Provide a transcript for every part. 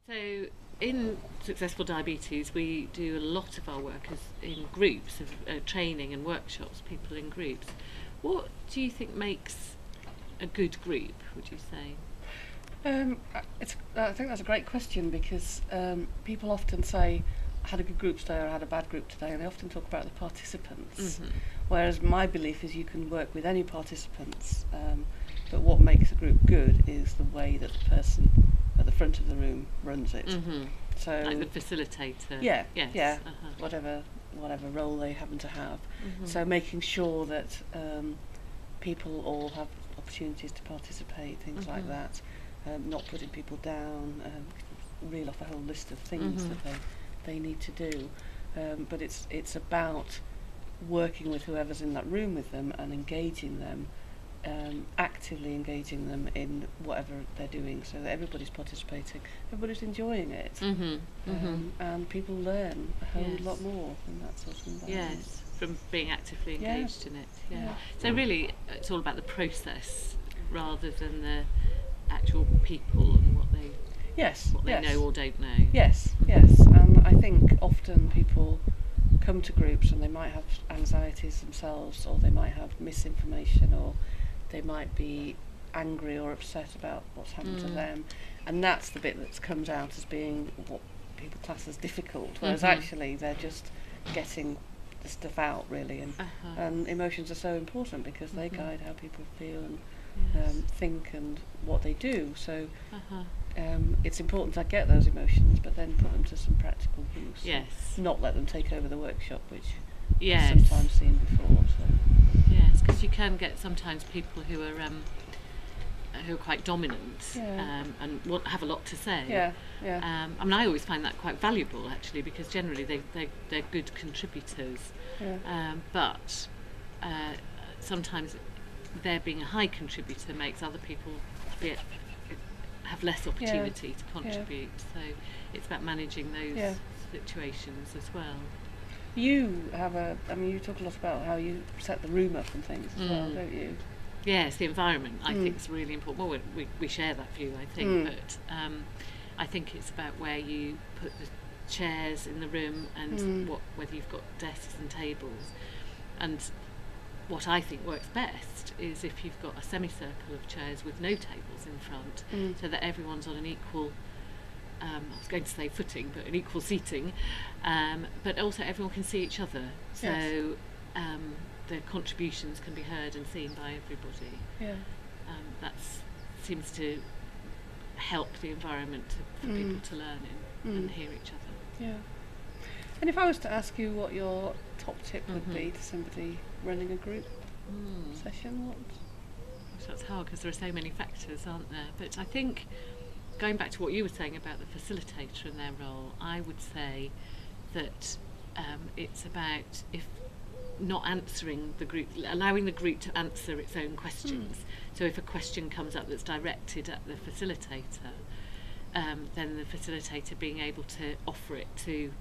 So in Successful Diabetes, we do a lot of our work in groups of training and workshops, people in groups. What do you think makes a good group, would you say? I think that's a great question, because people often say, I had a good group today or I had a bad group today, and they often talk about the participants. Mm-hmm. Whereas my belief is you can work with any participants, but what makes a group good is the way that the person at the front of the room runs it. Mm-hmm. So, like the facilitator. Yeah, yes. yeah, Uh-huh. whatever role they happen to have. Mm-hmm. So making sure that people all have opportunities to participate, things like that. Not putting people down, reel off a whole list of things that they need to do. But it's about working with whoever's in that room with them and engaging them, actively engaging them in whatever they're doing, so that everybody's participating, everybody's enjoying it, and people learn a whole lot more in that sort of environment. Yes, from being actively engaged in it. Yeah. So really, it's all about the process rather than the actual people and what they know or don't know. Yes, and I think often people come to groups and they might have anxieties themselves, or they might have misinformation, or they might be angry or upset about what's happened to them, and that's the bit that comes out as being what people class as difficult, whereas actually they're just getting the stuff out, really, and emotions are so important because they guide how people feel and think and what they do. So it's important to get those emotions, but then put them to some practical use. Yes. Not let them take over the workshop, which Yes. I've sometimes seen before. So. Yes, because you can get sometimes people who are quite dominant and have a lot to say. Yeah. I mean, I always find that quite valuable, actually, because generally they're good contributors. Yeah. But sometimes their being a high contributor makes other people have less opportunity to contribute. So it's about managing those situations as well. You talk a lot about how you set the room up and things as well, don't you? Yes, the environment I think is really important. Well, we share that view, I think, but I think it's about where you put the chairs in the room and whether you've got desks and tables. And what I think works best is if you've got a semicircle of chairs with no tables in front, so that everyone's on an equal, I was going to say footing, but an equal seating, but also everyone can see each other, so the contributions can be heard and seen by everybody. That seems to help the environment for people to learn in and hear each other. Yeah. And if I was to ask you what your top tip would be to somebody running a group session, what? So that's hard because there are so many factors, aren't there? But I think, going back to what you were saying about the facilitator and their role, I would say that it's about not answering the group, allowing the group to answer its own questions. So if a question comes up that's directed at the facilitator, then the facilitator being able to offer it to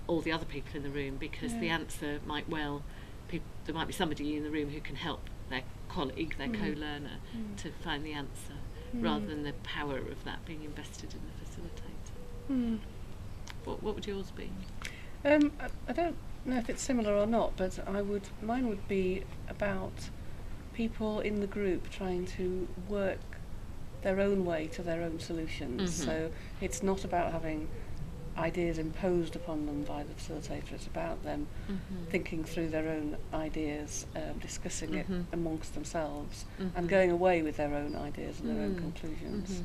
all the other people in the room, because the answer might there might be somebody in the room who can help their colleague, their co-learner, to find the answer, rather than the power of that being invested in the facilitator. What would yours be? I don't know if it's similar or not, but mine would be about people in the group trying to work their own way to their own solutions. So it's not about having ideas imposed upon them by the facilitator. It's about them thinking through their own ideas, discussing it amongst themselves, and going away with their own ideas and their own conclusions.